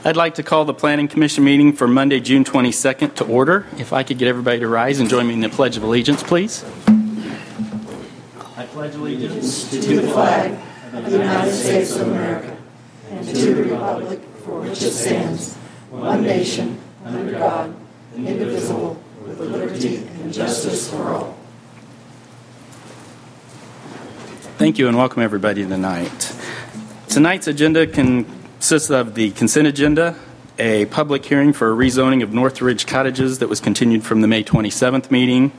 I'd like to call the Planning Commission meeting for Monday, June 22nd to order. If I could get everybody to rise and join me in the Pledge of Allegiance, please. I pledge allegiance to the flag of the United States of America and to the republic for which it stands, one nation, under God, indivisible, with liberty and justice for all. Thank you and welcome everybody tonight. Tonight's agenda consists of the consent agenda, a public hearing for a rezoning of Northridge Cottages that was continued from the May 27th meeting,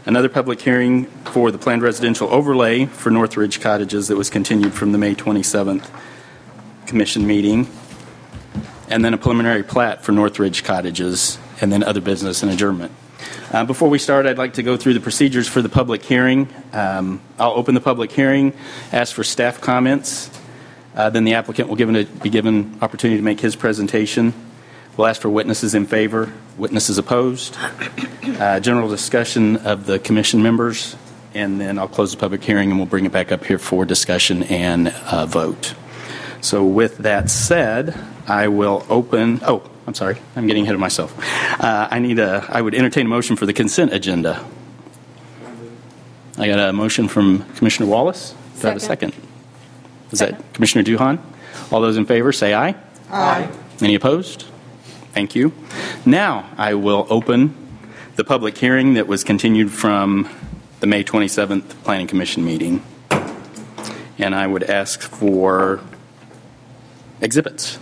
another public hearing for the planned residential overlay for Northridge Cottages that was continued from the May 27th commission meeting, and then a preliminary plat for Northridge Cottages, and then other business and adjournment. Before we start, I'd like to go through the procedures for the public hearing. I'll open the public hearing, ask for staff comments. Then the applicant will be given opportunity to make his presentation. We'll ask for witnesses in favor, witnesses opposed, general discussion of the commission members, and then I'll close the public hearing and we'll bring it back up here for discussion and vote. So with that said, I will open. Oh, I'm sorry. I'm getting ahead of myself. I would entertain a motion for the consent agenda. I got a motion from Commissioner Wallace. Do I have a second? Is that Commissioner Duhan? All those in favor say aye. Aye. Any opposed? Thank you. Now I will open the public hearing that was continued from the May 27th Planning Commission meeting. And I would ask for exhibits.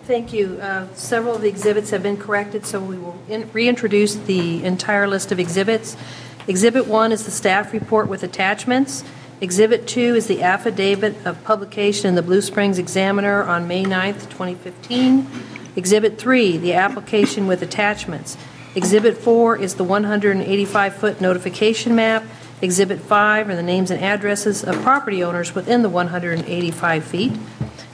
Thank you. Several of the exhibits have been corrected, so we will reintroduce the entire list of exhibits. Exhibit 1 is the staff report with attachments. Exhibit 2 is the affidavit of publication in the Blue Springs Examiner on May 9th, 2015. Exhibit 3, the application with attachments. Exhibit 4 is the 185-foot notification map. Exhibit 5 are the names and addresses of property owners within the 185 feet.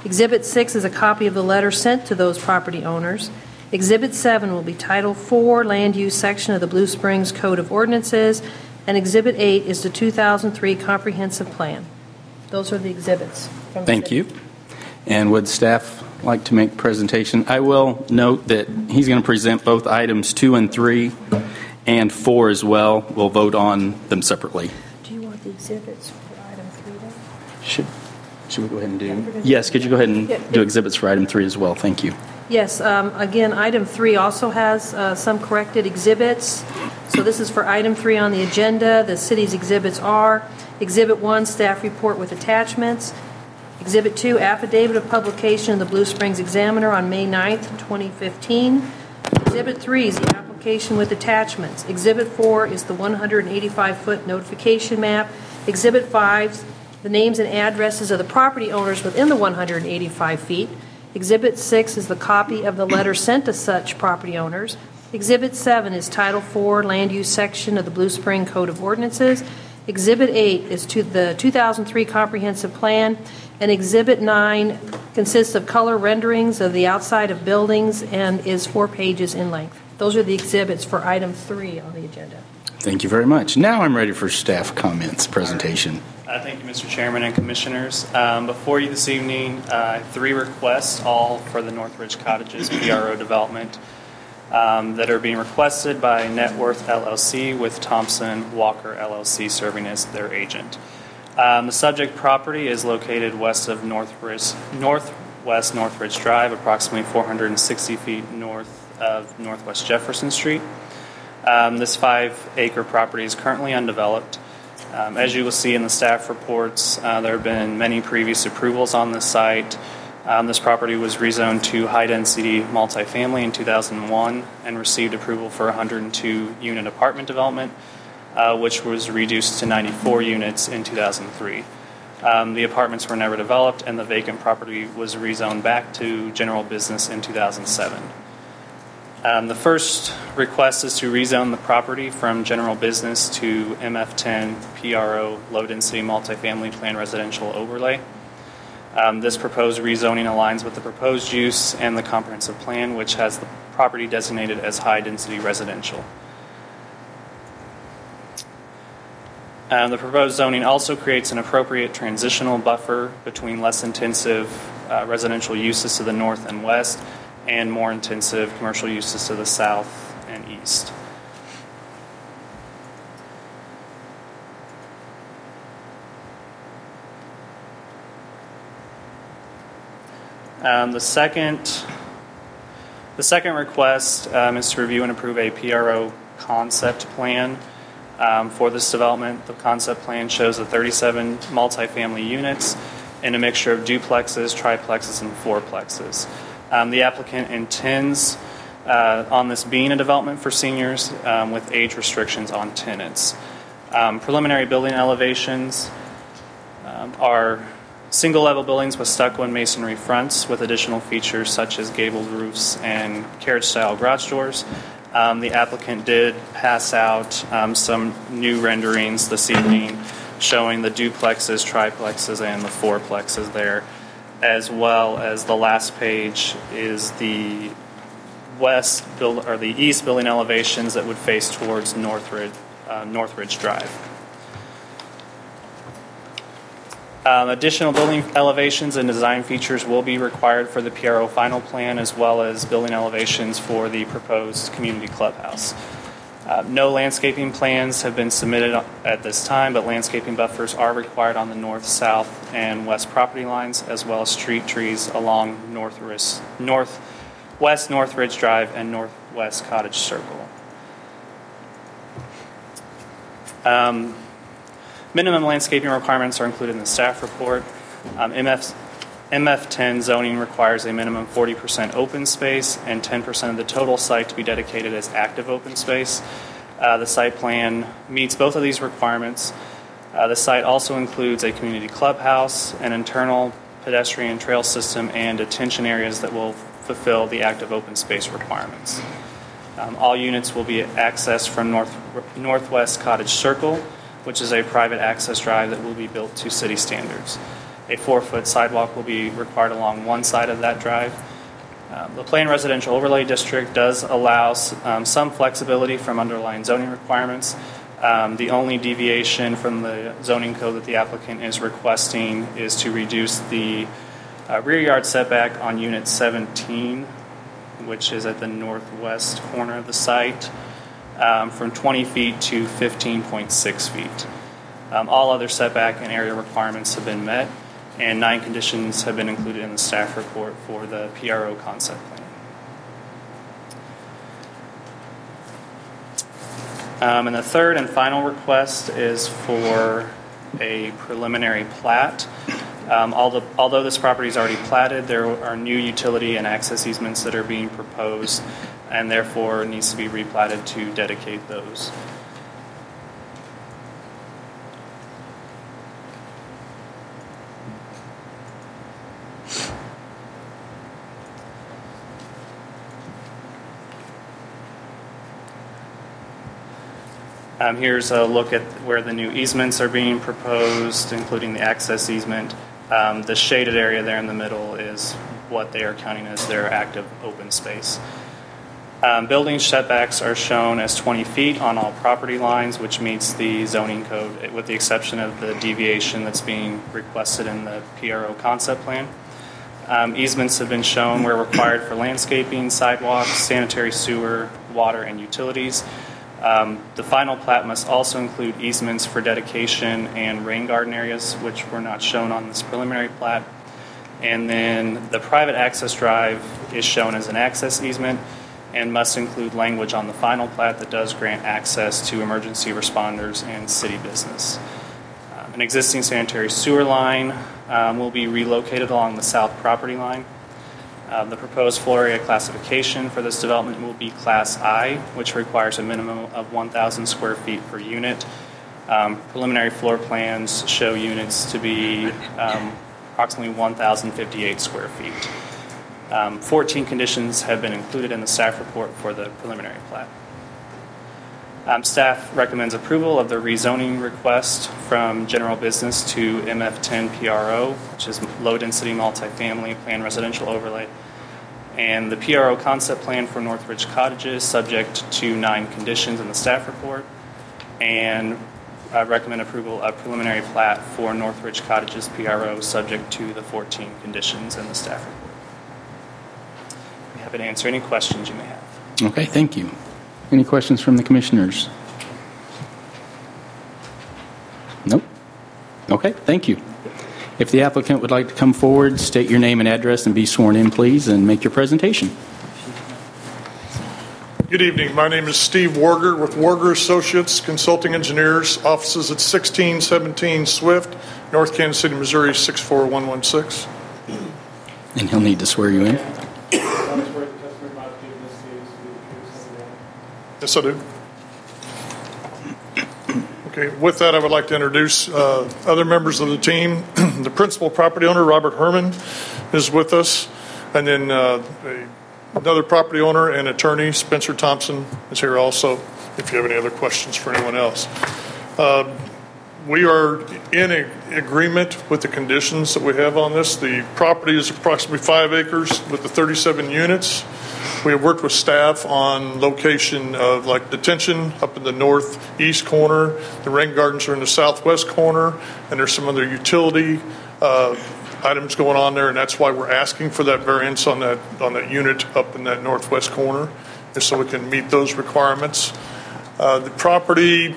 Exhibit 6 is a copy of the letter sent to those property owners. Exhibit 7 will be Title 4 Land Use section of the Blue Springs Code of Ordinances, and Exhibit 8 is the 2003 Comprehensive Plan. Those are the exhibits. Thank you. And would staff like to make a presentation? I will note that he's going to present both items 2 and 3 and 4 as well. We'll vote on them separately. Do you want the exhibits for item 3 then? Should we go ahead and do? Yes, could you go ahead and do exhibits for item 3 as well? Thank you. Yes, again, item 3 also has some corrected exhibits. So this is for item 3 on the agenda. The city's exhibits are Exhibit 1, staff report with attachments. Exhibit 2, affidavit of publication in the Blue Springs Examiner on May 9th, 2015. Exhibit 3 is the application with attachments. Exhibit 4 is the 185-foot notification map. Exhibit 5, the names and addresses of the property owners within the 185 feet. Exhibit 6 is the copy of the letter sent to such property owners. Exhibit 7 is Title 4 Land Use section of the Blue Spring Code of Ordinances. Exhibit 8 is to the 2003 Comprehensive Plan. And Exhibit 9 consists of color renderings of the outside of buildings and is 4 pages in length. Those are the exhibits for item 3 on the agenda. Thank you very much. Now I'm ready for staff comments, presentation. Thank you, Mr. Chairman and Commissioners. Before you this evening, 3 requests, all for the Northridge Cottages PRO development, that are being requested by Net Worth LLC with Thompson Walker LLC serving as their agent. The subject property is located west of Northwest Northridge Drive, approximately 460 feet north of Northwest Jefferson Street. This 5-acre property is currently undeveloped. As you will see in the staff reports, there have been many previous approvals on this site. This property was rezoned to high-density multifamily in 2001 and received approval for a 102-unit apartment development, which was reduced to 94 units in 2003. The apartments were never developed, and the vacant property was rezoned back to general business in 2007. The first request is to rezone the property from general business to MF10 PRO low-density multifamily planned residential overlay. This proposed rezoning aligns with the proposed use and the comprehensive plan, which has the property designated as high-density residential. The proposed zoning also creates an appropriate transitional buffer between less intensive residential uses to the north and west and more intensive commercial uses to the south and east. The second request is to review and approve a PRO concept plan for this development. The concept plan shows the 37 multifamily units in a mixture of duplexes, triplexes, and fourplexes. The applicant intends on this being a development for seniors with age restrictions on tenants. Preliminary building elevations are single-level buildings with stucco and masonry fronts with additional features such as gabled roofs and carriage-style garage doors. The applicant did pass out some new renderings this evening showing the duplexes, triplexes, and the fourplexes there, as well as the last page is the east building elevations that would face towards Northridge Drive. Additional building elevations and design features will be required for the PRO final plan, as well as building elevations for the proposed community clubhouse. No landscaping plans have been submitted at this time, but landscaping buffers are required on the north, south, and west property lines, as well as street trees along northwest Northridge Drive and northwest Cottage Circle. Minimum landscaping requirements are included in the staff report. MF10 zoning requires a minimum 40% open space and 10% of the total site to be dedicated as active open space. The site plan meets both of these requirements. The site also includes a community clubhouse, an internal pedestrian trail system, and detention areas that will fulfill the active open space requirements. All units will be accessed from northwest Cottage Circle, which is a private access drive that will be built to city standards. A 4-foot sidewalk will be required along one side of that drive. The Planned Residential Overlay District does allow some flexibility from underlying zoning requirements. The only deviation from the zoning code that the applicant is requesting is to reduce the rear yard setback on Unit 17, which is at the northwest corner of the site, from 20 feet to 15.6 feet. All other setback and area requirements have been met, and 9 conditions have been included in the staff report for the PRO concept plan. And the third and final request is for a preliminary plat. Although this property is already platted, there are new utility and access easements that are being proposed, and therefore needs to be replatted to dedicate those. Here's a look at where the new easements are being proposed, including the access easement. The shaded area there in the middle is what they are counting as their active open space. Building setbacks are shown as 20 feet on all property lines, which meets the zoning code, with the exception of the deviation that's being requested in the PRO concept plan. Easements have been shown where required for landscaping, sidewalks, sanitary sewer, water, and utilities. The final plat must also include easements for dedication and rain garden areas, which were not shown on this preliminary plat. And then the private access drive is shown as an access easement and must include language on the final plat that does grant access to emergency responders and city business. An existing sanitary sewer line will be relocated along the south property line. The proposed floor area classification for this development will be Class I, which requires a minimum of 1,000 square feet per unit. Preliminary floor plans show units to be approximately 1,058 square feet. 14 conditions have been included in the staff report for the preliminary plat. Staff recommends approval of the rezoning request from general business to MF10 PRO, which is low density multifamily planned residential overlay, and the PRO concept plan for Northridge Cottages, subject to 9 conditions in the staff report, and recommend approval of preliminary plat for Northridge Cottages PRO, subject to the 14 conditions in the staff report. happy to answer any questions you may have. Okay, thank you. Any questions from the commissioners? Nope. Okay, thank you. If the applicant would like to come forward, state your name and address and be sworn in, please, and make your presentation. Good evening. My name is Steve Warger with Warger Associates Consulting Engineers, offices at 1617 Swift, North Kansas City, Missouri 64116. And he'll need to swear you in. Yes, I do. Okay, with that, I would like to introduce other members of the team. The principal property owner, Robert Herman, is with us. And then another property owner and attorney, Spencer Thompson, is here also, if you have any other questions for anyone else. We are in agreement with the conditions that we have on this. The property is approximately 5 acres with the 37 units. We have worked with staff on location of like detention up in the northeast corner. The rain gardens are in the southwest corner, and there's some other utility items going on there, and that's why we're asking for that variance on that unit up in that northwest corner, just so we can meet those requirements. The property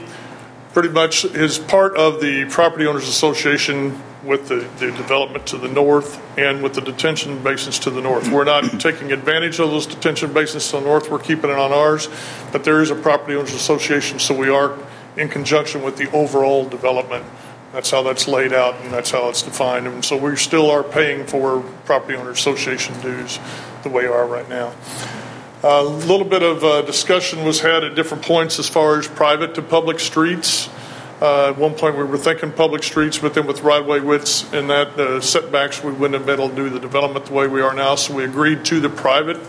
pretty much is part of the Property Owners Association with the development to the north and with the detention basins to the north. We're not taking advantage of those detention basins to the north. We're keeping it on ours, but there is a Property Owners Association, so we are in conjunction with the overall development. That's how that's laid out, and that's how it's defined. And so we still are paying for Property Owners Association dues the way we are right now. A little bit of discussion was had at different points as far as private to public streets. At one point we were thinking public streets, but then with right-of-way widths and that setbacks, we wouldn't have been able to do the development the way we are now. So we agreed to the private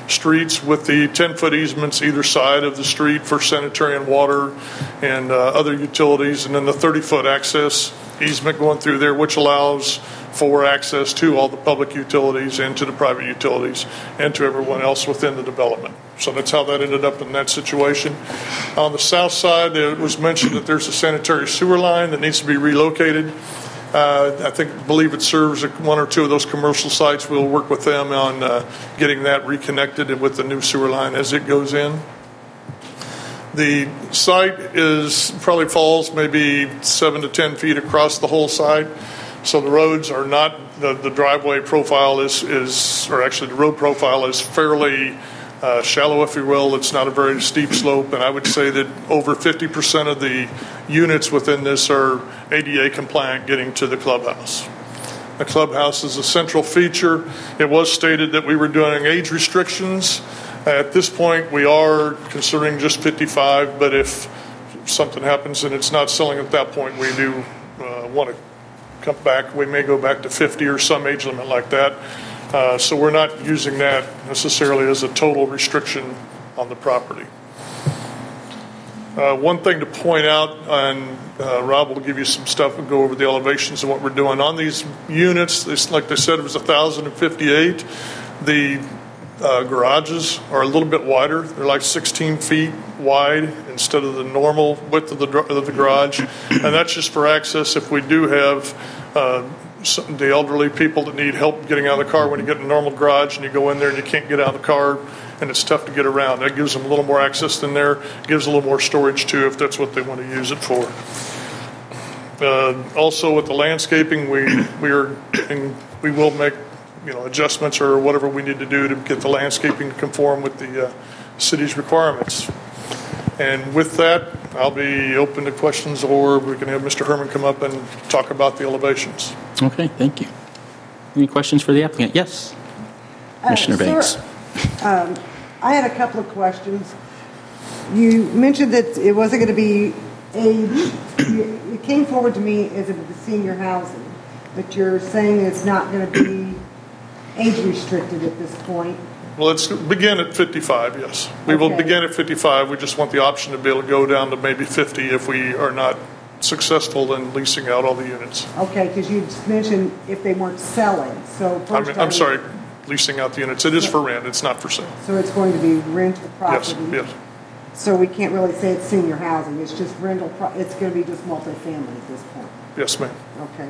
streets with the 10-foot easements either side of the street for sanitary and water and other utilities, and then the 30-foot access easement going through there, which allows for access to all the public utilities and to the private utilities and to everyone else within the development. So that's how that ended up in that situation. On the south side, it was mentioned that there's a sanitary sewer line that needs to be relocated. I believe it serves one or two of those commercial sites. We'll work with them on getting that reconnected with the new sewer line as it goes in. The site probably falls maybe 7 to 10 feet across the whole site. So the roads are not, the driveway profile or actually the road profile is fairly shallow, if you will. It's not a very steep slope, and I would say that over 50% of the units within this are ADA compliant getting to the clubhouse. The clubhouse is a central feature. It was stated that we were doing age restrictions. At this point, we are considering just 55, but if something happens and it's not selling at that point, we do want to come back. We may go back to 50 or some age limit like that. So we're not using that necessarily as a total restriction on the property. One thing to point out, and Rob will give you some stuff and go over the elevations and what we're doing. On these units, like they said, it was 1,058. The garages are a little bit wider. They're like 16 feet wide instead of the normal width of the garage. And that's just for access if we do have the elderly people that need help getting out of the car when you get in a normal garage and you go in there and you can't get out of the car and it's tough to get around. That gives them a little more access than there. It gives a little more storage too if that's what they want to use it for. Also with the landscaping, we will make adjustments or whatever we need to do to get the landscaping to conform with the city's requirements. And with that, I'll be open to questions, or we can have Mr. Herman come up and talk about the elevations. Okay, thank you. Any questions for the applicant? Yes, Commissioner Banks. I had a couple of questions. You mentioned that it wasn't going to be it came forward to me as if it was senior housing, but you're saying it's not going to be age restricted at this point. Well, let's begin at 55, yes. We will begin at 55. We just want the option to be able to go down to maybe 50 if we are not successful in leasing out all the units. Okay, because you just mentioned if they weren't selling. So I'm sorry, leasing out the units. It is for rent. It's not for sale. So it's going to be rental property? Yes. So we can't really say it's senior housing. It's just rental. It's going to be just multifamily at this point? Yes, ma'am. Okay.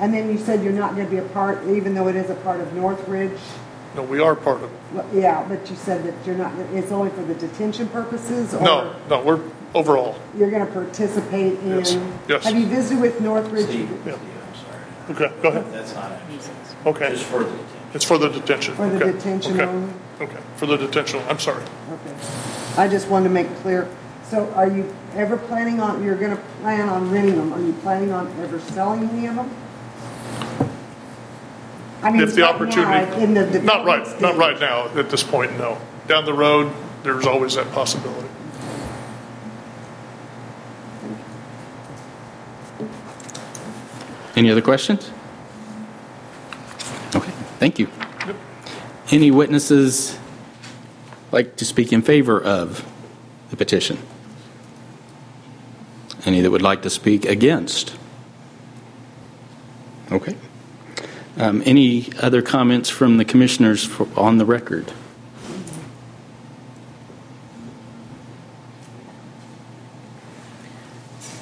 And then you said you're not going to be a part, even though it is a part of Northridge. No, we are part of it. Well, yeah, but you said that you're not, it's only for the detention purposes? Or No, we're overall. you're going to participate in? Yes, yes. Have you visited with Northridge? Yeah. Okay, go ahead. That's not it. Okay. Just for the detention. It's for the detention. For the Okay. detention Okay. only? Okay, for the detention, I'm sorry. Okay. I just wanted to make it clear. So are you ever planning on, you're going to plan on renting them? Are you planning on ever selling any of them? I mean, If the right opportunity, now, in the not development right stage. now, at this point, no. Down the road, there's always that possibility. Any other questions? Okay, thank you. Any witnesses like to speak in favor of the petition? Any that would like to speak against? Okay. Any other comments from the commissioners on the record?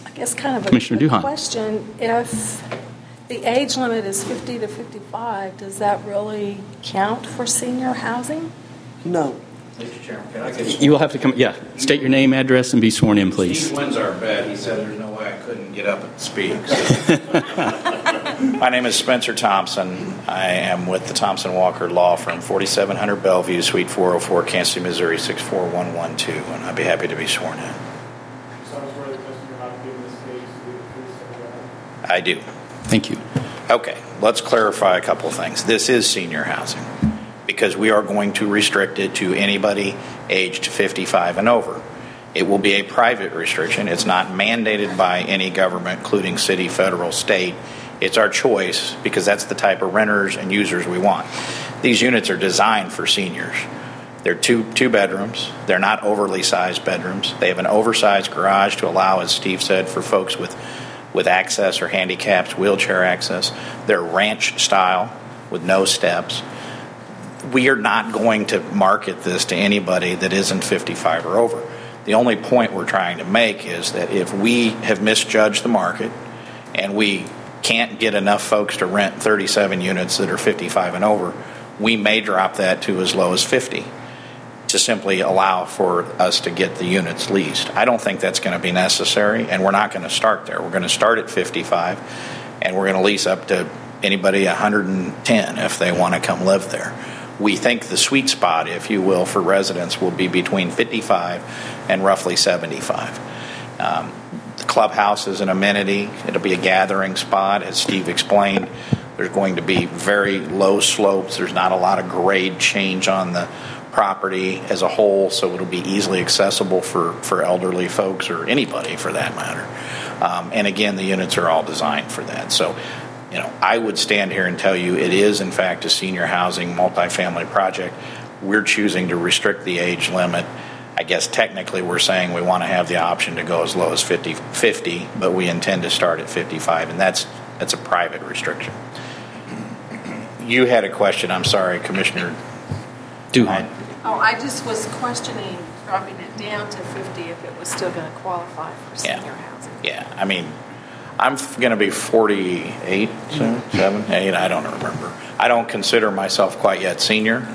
I guess kind of Commissioner a Duhan. question. If the age limit is 50 to 55, does that really count for senior housing? No. Mr. Chairman, can I get You will have to come, state your name, address, and be sworn in, please. Steve wins our bet. He said there's no way I couldn't get up and speak. My name is Spencer Thompson. I am with the Thompson Walker Law Firm, 4700 Bellevue, Suite 404, Kansas City, Missouri, 64112, and I'd be happy to be sworn in. I do. Thank you. Okay, let's clarify a couple things. This is senior housing because we are going to restrict it to anybody aged 55 and over. It will be a private restriction. It's not mandated by any government, including city, federal, state. It's our choice because that's the type of renters and users we want. These units are designed for seniors. They're two bedrooms. They're not overly sized bedrooms. They have an oversized garage to allow, as Steve said, for folks with access or handicaps, wheelchair access. They're ranch style with no steps. We are not going to market this to anybody that isn't 55 or over. The only point we're trying to make is that if we have misjudged the market and we can't get enough folks to rent 37 units that are 55 and over, we may drop that to as low as 50 to simply allow for us to get the units leased. I don't think that's going to be necessary, and we're not going to start there. We're going to start at 55, and we're going to lease up to anybody 110 if they want to come live there. We think the sweet spot, if you will, for residents will be between 55 and roughly 75. The clubhouse is an amenity. It'll be a gathering spot, as Steve explained. There's going to be very low slopes. There's not a lot of grade change on the property as a whole, so it'll be easily accessible for elderly folks or anybody for that matter. And again, the units are all designed for that. So, I would stand here and tell you it is, in fact, a senior housing multifamily project. We're choosing to restrict the age limit. I guess technically we're saying we want to have the option to go as low as 50, but we intend to start at 55, and that's a private restriction. You had a question. I'm sorry, Commissioner Duhan. I just was questioning dropping it down to 50 if it was still going to qualify for senior housing. Yeah, I mean, I'm going to be 48 soon, 7, 8, I don't remember. I don't consider myself quite yet senior,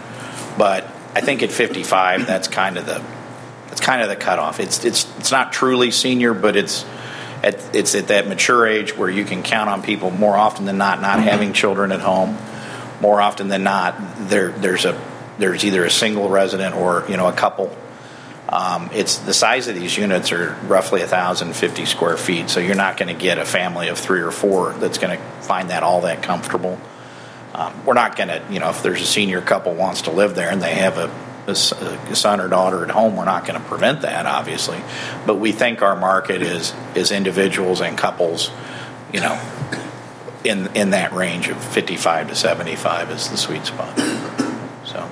but I think at 55, that's kind of the cutoff. It's not truly senior, but it's at that mature age where you can count on people more often than not having children at home. More often than not, there's either a single resident or a couple. It's the size of these units are roughly 1,050 square feet, so you're not going to get a family of 3 or 4 that's going to find that all that comfortable. We're not going to, if there's a senior couple wants to live there and they have a son or daughter at home, we're not going to prevent that, obviously. But we think our market is individuals and couples, in that range of 55 to 75 is the sweet spot. So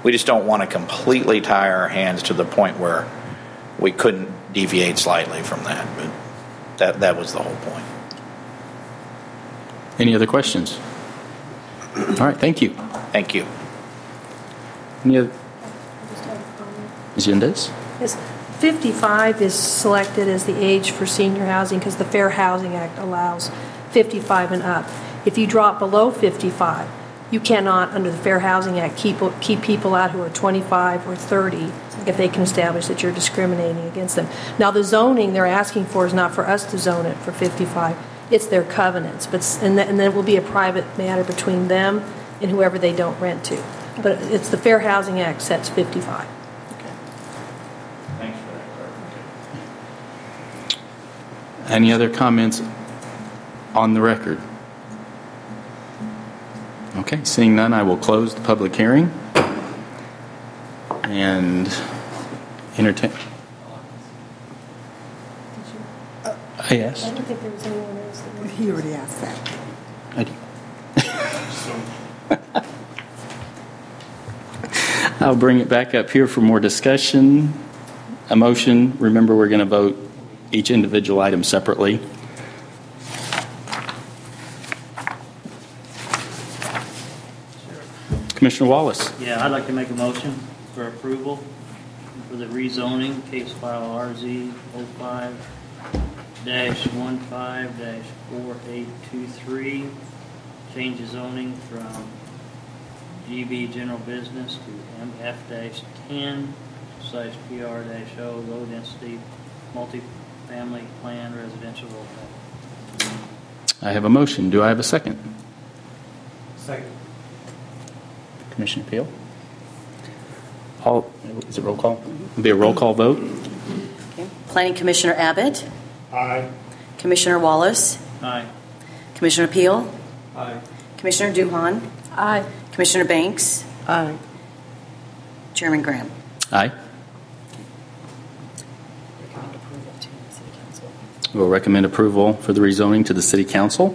we just don't want to completely tie our hands to the point where we couldn't deviate slightly from that. But that was the whole point. Any other questions? All right, thank you. Thank you. Any other agendas? Yes, 55 is selected as the age for senior housing because the Fair Housing Act allows 55 and up. If you drop below 55, you cannot, under the Fair Housing Act, keep people out who are 25 or 30 if they can establish that you're discriminating against them. Now, the zoning they're asking for is not for us to zone it for 55. It's their covenants, and then it will be a private matter between them and whoever they don't rent to. But it's the Fair Housing Act sets 55. Thanks for that clarification. Any other comments on the record? Okay, seeing none, I will close the public hearing and entertain. Yes. I don't think there was anyone else that He already asked that. I do. I'll bring it back up here for more discussion. A motion. Remember, we're going to vote each individual item separately. Commissioner Wallace. Yeah, I'd like to make a motion for approval for the rezoning, case file RZ 05-15-4823, change the zoning from GB General Business to MF-10, size PR-O, low density, multifamily plan residential overlay. I have a motion. Do I have a second? Second. Commissioner Peel? Is it roll call? It'll be a roll call vote. Okay. Planning Commissioner Abbott? Aye. Commissioner Wallace? Aye. Commissioner Peel? Aye. Commissioner Duhan? Aye. Commissioner Banks? Aye. Chairman Graham? Aye. We'll recommend approval for the rezoning to the City Council.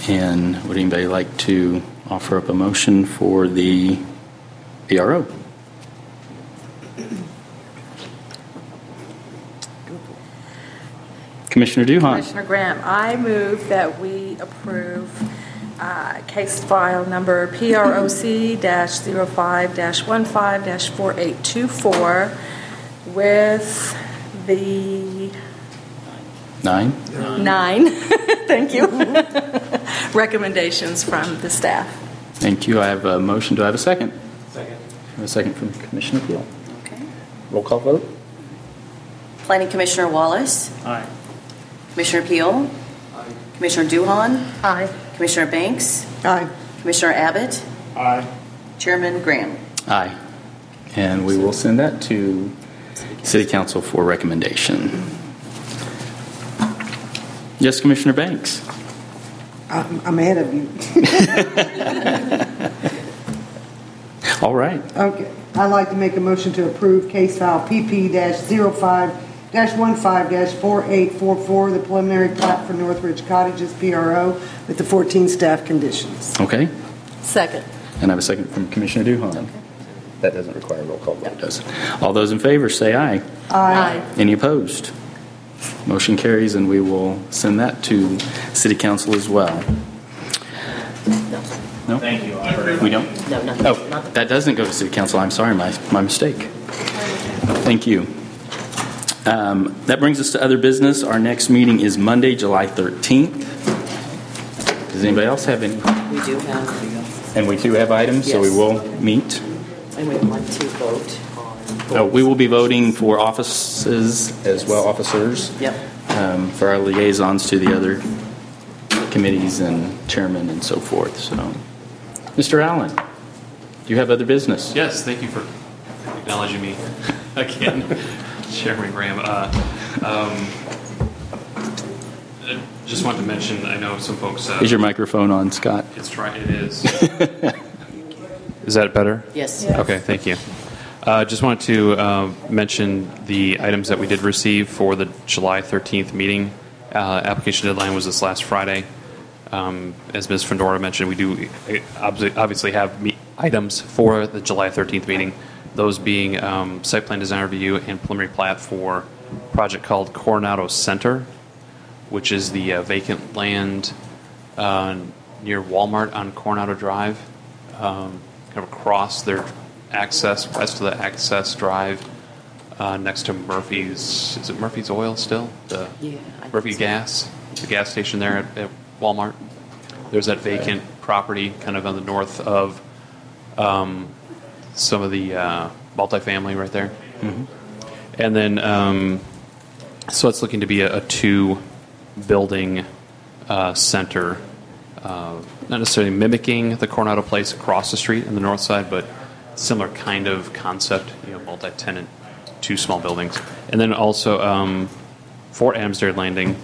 And would anybody like to offer up a motion for the PRO? Commissioner Duhan. Commissioner Graham, I move that we approve case file number PROC-05-15-4824 with the 9. 9, thank you, recommendations from the staff. Thank you. I have a motion. Do I have a second? Second. I have a second from Commissioner Peel. Okay. Roll call vote. Planning Commissioner Wallace? Aye. Commissioner Peel? Aye. Commissioner Duhan? Aye. Commissioner Banks? Aye. Commissioner Abbott? Aye. Chairman Graham? Aye. And we will send that to City Council for recommendation. Yes, Commissioner Banks. I'm ahead of you. All right. Okay. I'd like to make a motion to approve case file PP-05-15-4844, the preliminary plat for Northridge Cottages, PRO, with the 14 staff conditions. Okay. Second. And I have a second from Commissioner Duhan. Okay. That doesn't require a roll call vote, does it? All those in favor say aye. Aye. Any opposed? Motion carries, and we will send that to City Council as well. No? Thank you. We don't? No, not Oh, that doesn't go to City Council. I'm sorry, my mistake. Thank you. That brings us to other business. Our next meeting is Monday, July 13th. Does anybody else have any? We do have, And we do have items, so we Yes. will meet. and we'd like to vote on. We will be voting for offices as well, officers. Yep. For our liaisons to the other committees and chairmen and so forth. So, Mr. Allen, do you have other business? Yes, thank you for acknowledging me again, Chairman Graham. Just wanted to mention, I know some folks. Is your microphone on, Scott? It is. Is that better? Yes. Okay, thank you. Just wanted to mention the items that we did receive for the July 13th meeting. Application deadline was this last Friday. As Ms. Fendora mentioned, we do obviously have items for the July 13th meeting, those being site plan design review and preliminary plat for a project called Coronado Center, which is the vacant land near Walmart on Coronado Drive, kind of across their access, west of the access drive, next to Murphy's. Is it Murphy's Oil still? Yeah. Murphy Gas, the gas station there at Walmart. There's that vacant property kind of on the north of some of the multifamily right there. And then, so it's looking to be a two-building center, not necessarily mimicking the Coronado Place across the street on the north side, but similar kind of concept, multi-tenant, two small buildings. And then also for Adams Dairy Landing,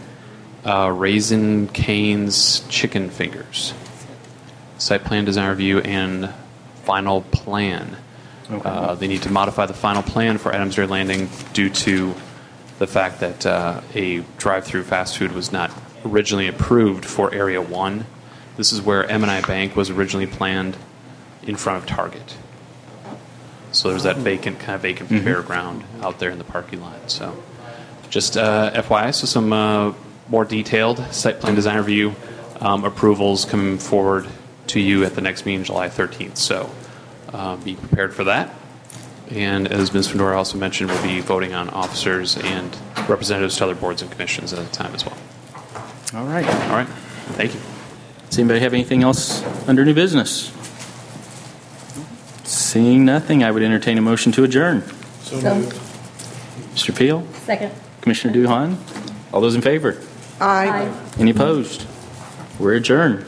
Raisin Cane's Chicken Fingers. Site plan design review and final plan. Okay. They need to modify the final plan for Adams Dairy Landing due to the fact that a drive-through fast food was not originally approved for Area 1. This is where M&I Bank was originally planned in front of Target. So there's that vacant fairground out there in the parking lot. So just FYI, so some more detailed site plan design review approvals coming forward to you at the next meeting, July 13th. So be prepared for that. And as Ms. Fedora also mentioned, we'll be voting on officers and representatives to other boards and commissions at the time as well. All right. All right. Thank you. Does anybody have anything else under new business? Seeing nothing, I would entertain a motion to adjourn. So moved. Mr. Peel? Second. Commissioner Duhan? All those in favor? Aye. Any opposed? We're adjourned.